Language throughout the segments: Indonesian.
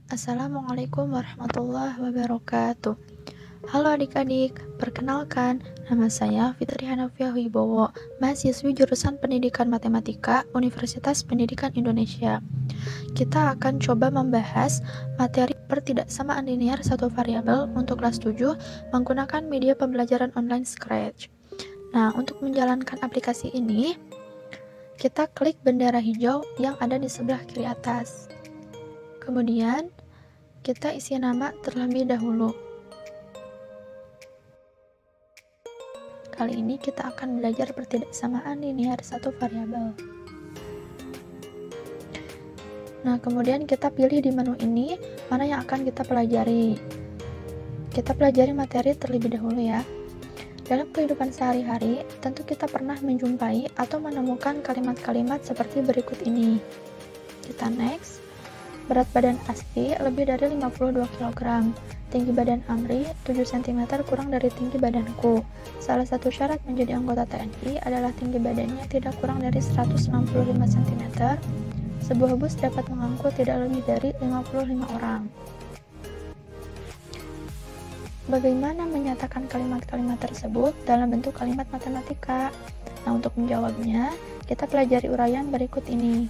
Assalamualaikum warahmatullahi wabarakatuh. Halo adik-adik, perkenalkan, nama saya Fitri Hanafiah Wibowo, mahasiswi jurusan Pendidikan Matematika Universitas Pendidikan Indonesia. Kita akan coba membahas materi pertidaksamaan linear satu variabel untuk kelas 7 menggunakan media pembelajaran online Scratch. Nah, untuk menjalankan aplikasi ini, kita klik bendera hijau yang ada di sebelah kiri atas. Kemudian, kita isi nama terlebih dahulu. Kali ini kita akan belajar pertidaksamaan linear satu variabel. Nah, kemudian kita pilih di menu ini mana yang akan kita pelajari. Kita pelajari materi terlebih dahulu ya. Dalam kehidupan sehari-hari, tentu kita pernah menjumpai atau menemukan kalimat-kalimat seperti berikut ini. Kita next. Berat badan Asti lebih dari 52 kg. Tinggi badan Amri 7 cm kurang dari tinggi badanku. Salah satu syarat menjadi anggota TNI adalah tinggi badannya tidak kurang dari 165 cm. Sebuah bus dapat mengangkut tidak lebih dari 55 orang. Bagaimana menyatakan kalimat-kalimat tersebut dalam bentuk kalimat matematika? Nah, untuk menjawabnya, kita pelajari uraian berikut ini.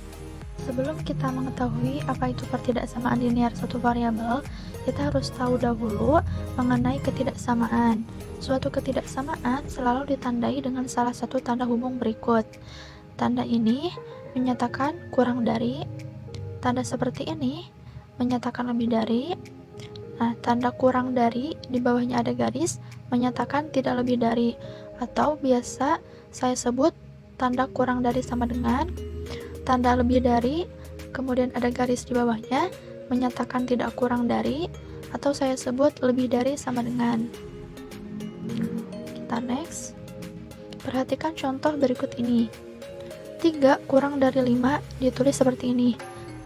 Sebelum kita mengetahui apa itu pertidaksamaan linear satu variabel, kita harus tahu dahulu mengenai ketidaksamaan. Suatu ketidaksamaan selalu ditandai dengan salah satu tanda hubung berikut. Tanda ini menyatakan kurang dari, tanda seperti ini menyatakan lebih dari. Nah, tanda kurang dari di bawahnya ada garis menyatakan tidak lebih dari, atau biasa saya sebut tanda kurang dari sama dengan tanda lebih dari, kemudian ada garis di bawahnya menyatakan tidak kurang dari, atau saya sebut lebih dari sama dengan. Kita next. Perhatikan contoh berikut ini. 3 kurang dari 5 ditulis seperti ini.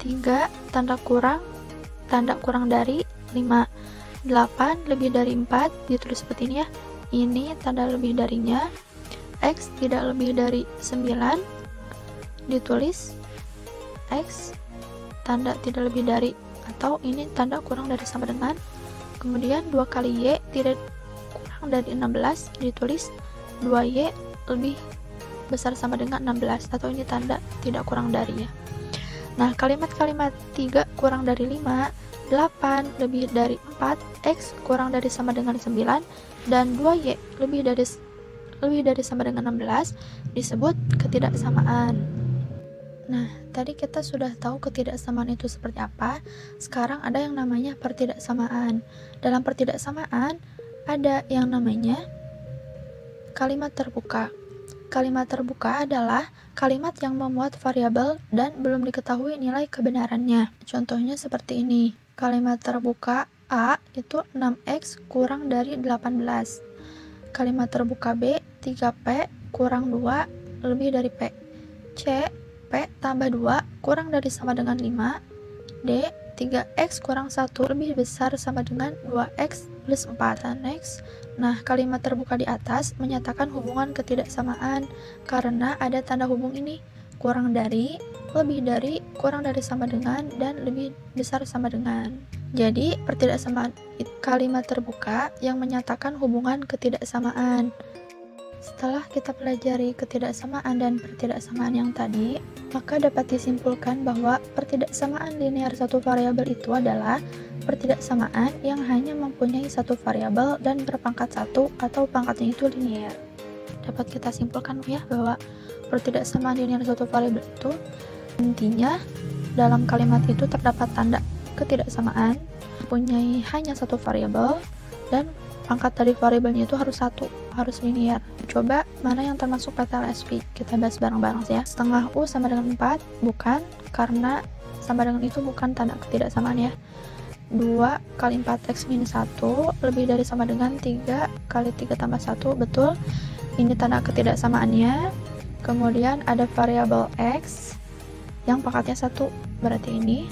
3 tanda kurang dari 5. 8 lebih dari 4 ditulis seperti ini ya. Ini tanda lebih darinya. X tidak lebih dari 9 ditulis X tanda tidak lebih dari, atau ini tanda kurang dari sama dengan. Kemudian 2 kali Y tidak kurang dari 16 ditulis 2Y lebih besar sama dengan 16, atau ini tanda tidak kurang dari ya. Nah, kalimat-kalimat 3 kurang dari 5, 8 lebih dari 4, X kurang dari sama dengan 9, dan 2Y lebih dari sama dengan 16 disebut ketidaksamaan. Nah, tadi kita sudah tahu ketidaksamaan itu seperti apa. Sekarang ada yang namanya pertidaksamaan. Dalam pertidaksamaan ada yang namanya kalimat terbuka. Kalimat terbuka adalah kalimat yang memuat variabel dan belum diketahui nilai kebenarannya. Contohnya seperti ini. Kalimat terbuka A itu 6X kurang dari 18. Kalimat terbuka B 3P kurang 2 lebih dari P. C P tambah 2 kurang dari sama dengan 5. D 3X kurang 1 lebih besar sama dengan 2X plus 4. Next. Nah, kalimat terbuka di atas menyatakan hubungan ketidaksamaan karena ada tanda hubung ini. Kurang dari, lebih dari, kurang dari sama dengan, dan lebih besar sama dengan. Jadi, pertidaksamaan kalimat terbuka yang menyatakan hubungan ketidaksamaan. Setelah kita pelajari ketidaksamaan dan pertidaksamaan yang tadi, maka dapat disimpulkan bahwa pertidaksamaan linear satu variabel itu adalah pertidaksamaan yang hanya mempunyai satu variabel dan berpangkat 1 atau pangkatnya itu linear. Dapat kita simpulkan ya bahwa pertidaksamaan linear satu variabel itu intinya dalam kalimat itu terdapat tanda ketidaksamaan, mempunyai hanya satu variabel, dan pangkat dari variabelnya itu harus linear. Coba mana yang termasuk PTLSV? Kita bahas bareng-bareng ya. Setengah U sama dengan 4, bukan, karena sama dengan itu bukan tanda ketidaksamaan ya. 2 kali 4X minus 1 lebih dari sama dengan 3 kali 3 tambah 1, betul. Ini tanda ketidaksamaannya. Kemudian ada variabel X yang pangkatnya 1, berarti ini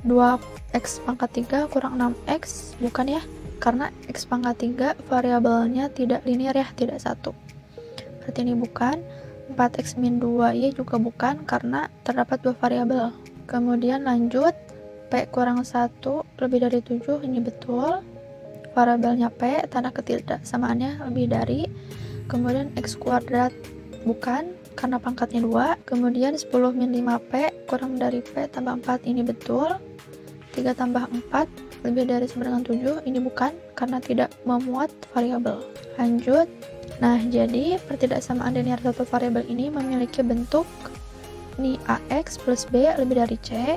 2X pangkat 3 kurang 6X, bukan ya, karena X pangkat 3 variabelnya tidak linear ya, tidak 1, berarti ini bukan. 4x min 2y juga bukan karena terdapat dua variabel. Kemudian lanjut, P kurang 1 lebih dari 7 ini betul. Variabelnya P, tanda ketidaksamaannya lebih dari. Kemudian X kuadrat bukan, karena pangkatnya 2. Kemudian 10 min 5P kurang dari P tambah 4 ini betul. 3 tambah 4 lebih dari sama dengan 7 ini bukan, karena tidak memuat variabel. Lanjut. Nah, jadi pertidaksamaan linear satu variabel ini memiliki bentuk ini AX plus B lebih dari C,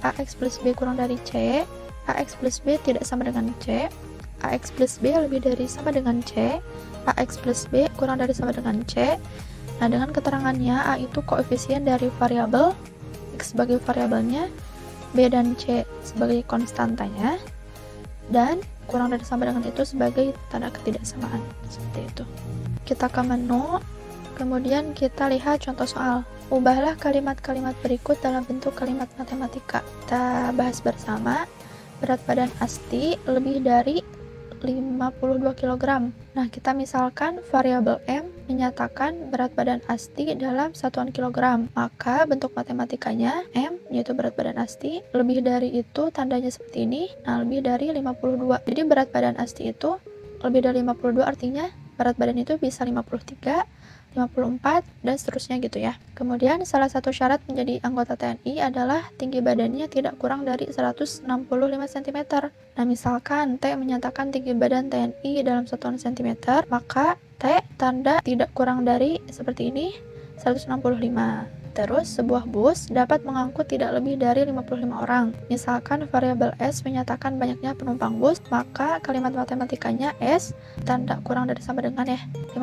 AX plus B kurang dari C, AX plus B tidak sama dengan C, AX plus B lebih dari sama dengan C, AX plus B kurang dari sama dengan C. Nah, dengan keterangannya A itu koefisien dari variabel, X sebagai variabelnya, B dan C sebagai konstantanya, dan kurang dari sama dengan itu sebagai tanda ketidaksamaan. Seperti itu. Kita ke menu, kemudian kita lihat contoh soal. Ubahlah kalimat-kalimat berikut dalam bentuk kalimat matematika. Kita bahas bersama. Berat badan Asti lebih dari 52 kg. Nah, kita misalkan variabel M menyatakan berat badan Asti dalam satuan kilogram. Maka bentuk matematikanya M, yaitu berat badan Asti, lebih dari itu tandanya seperti ini. Nah, lebih dari 52. Jadi berat badan Asti itu lebih dari 52 artinya berat badan itu bisa 53, 54, dan seterusnya gitu ya. Kemudian salah satu syarat menjadi anggota TNI adalah tinggi badannya tidak kurang dari 165 cm. Nah, misalkan T menyatakan tinggi badan TNI dalam satuan cm, maka T tanda tidak kurang dari seperti ini, 165. Terus, sebuah bus dapat mengangkut tidak lebih dari 55 orang. Misalkan variabel S menyatakan banyaknya penumpang bus, maka kalimat matematikanya S tanda kurang dari sama dengan 55.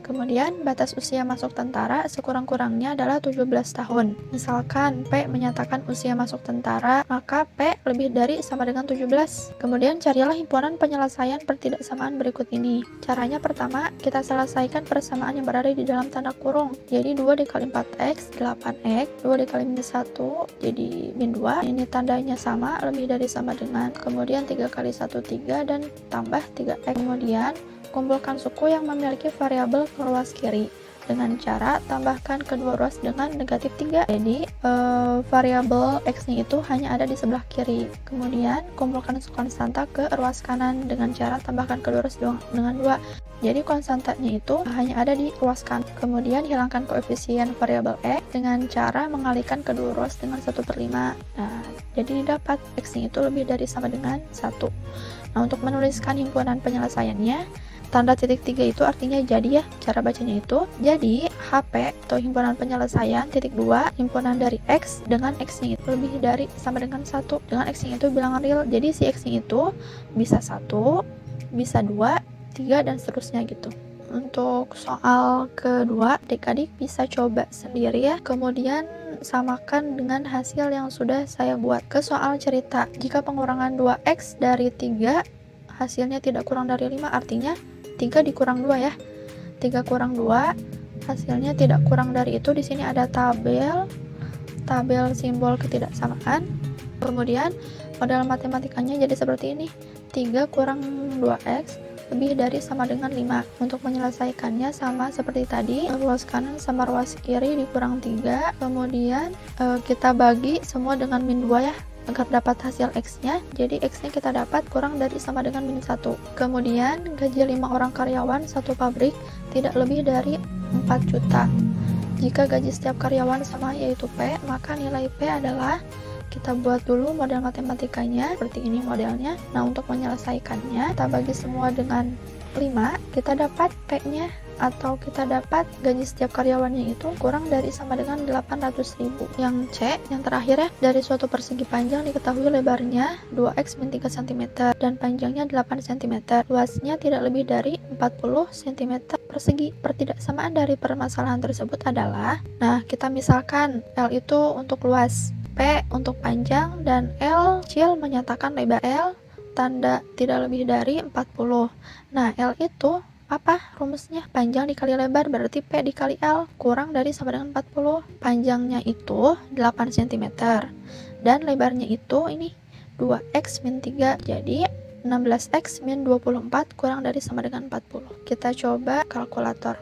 Kemudian, batas usia masuk tentara sekurang-kurangnya adalah 17 tahun. Misalkan P menyatakan usia masuk tentara, maka P lebih dari sama dengan 17. Kemudian, carilah himpunan penyelesaian pertidaksamaan berikut ini. Caranya pertama, kita selesaikan persamaan yang berada di dalam tanda kurung. Jadi 2 dikali 4x 8x, 2 dikali minus 1 jadi min 2, ini tandanya sama, lebih dari sama dengan, kemudian 3 kali 1 3 dan tambah 3x. Kemudian kumpulkan suku yang memiliki variabel ke ruas kiri dengan cara tambahkan kedua ruas dengan negatif 3. Jadi variabel x-nya itu hanya ada di sebelah kiri. Kemudian kumpulkan konstanta ke ruas kanan dengan cara tambahkan kedua ruas dengan 2. Jadi konstantanya itu hanya ada di ruas kanan. Kemudian hilangkan koefisien variabel x dengan cara mengalihkan kedua ruas dengan 1/5. Nah, jadi didapat x-nya itu lebih dari sama dengan 1. Nah, untuk menuliskan himpunan penyelesaiannya, tanda titik 3 itu artinya jadi ya, cara bacanya itu. Jadi, HP atau himpunan penyelesaian titik 2, himpunan dari X dengan X-nya itu lebih dari sama dengan 1. Dengan X-nya itu bilangan real, jadi si X-nya itu bisa 1, bisa 2, 3, dan seterusnya gitu. Untuk soal kedua, adik-adik bisa coba sendiri ya. Kemudian samakan dengan hasil yang sudah saya buat. Ke soal cerita, jika pengurangan 2x dari 3 hasilnya tidak kurang dari 5, artinya 3 dikurang 2 ya. 3 kurang 2 hasilnya tidak kurang dari itu. Di sini ada tabel simbol ketidaksamaan. Kemudian model matematikanya jadi seperti ini. 3 kurang 2x lebih dari sama dengan 5. Untuk menyelesaikannya sama seperti tadi, ruas kanan sama ruas kiri dikurang 3. Kemudian kita bagi semua dengan min 2 ya, agar dapat hasil X-nya. Jadi X-nya kita dapat kurang dari sama dengan min 1. Kemudian gaji 5 orang karyawan satu pabrik tidak lebih dari 4 juta. Jika gaji setiap karyawan sama yaitu P, maka nilai P adalah, kita buat dulu model matematikanya seperti ini modelnya. Nah, untuk menyelesaikannya kita bagi semua dengan 5, kita dapat P-nya atau kita dapat gaji setiap karyawannya itu kurang dari sama dengan 800.000. Yang C, yang terakhir ya, dari suatu persegi panjang diketahui lebarnya 2x min 3 cm dan panjangnya 8 cm. Luasnya tidak lebih dari 40 cm persegi. Pertidaksamaan dari permasalahan tersebut adalah, nah kita misalkan L itu untuk luas, P untuk panjang, dan L kecil menyatakan lebar. L tanda tidak lebih dari 40. Nah, L itu apa rumusnya? Panjang dikali lebar, berarti P dikali L kurang dari sama dengan 40. Panjangnya itu 8 cm dan lebarnya itu ini 2x min 3, jadi 16x min 24 kurang dari sama dengan 40. Kita coba kalkulator.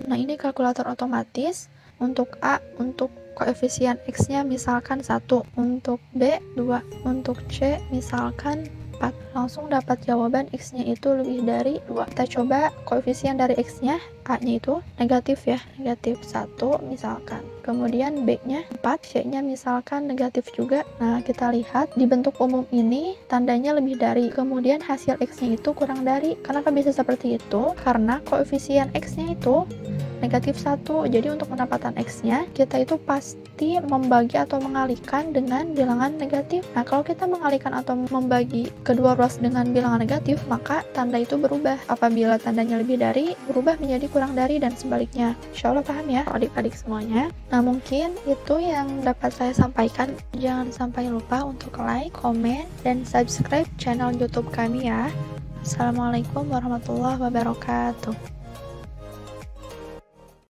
Nah, ini kalkulator otomatis. Untuk A, untuk koefisien X-nya misalkan 1, untuk B 2, untuk C misalkan 4. Langsung dapat jawaban X-nya itu lebih dari 2. Kita coba koefisien dari X-nya, A-nya itu negatif ya, negatif 1 misalkan. Kemudian B-nya 4, C-nya misalkan negatif juga. Nah, kita lihat di bentuk umum ini tandanya lebih dari. Kemudian hasil X-nya itu kurang dari. Kenapa bisa seperti itu? Karena koefisien X-nya itu negatif 1. Jadi untuk pendapatan X-nya, kita itu pasti membagi atau mengalihkan dengan bilangan negatif. Nah, kalau kita mengalihkan atau membagi kedua ruas dengan bilangan negatif, maka tanda itu berubah. Apabila tandanya lebih dari, berubah menjadi kurang dari, dan sebaliknya. Insya Allah paham ya, adik-adik semuanya. Nah, mungkin itu yang dapat saya sampaikan. Jangan sampai lupa untuk like, komen, dan subscribe channel YouTube kami ya. Assalamualaikum warahmatullahi wabarakatuh.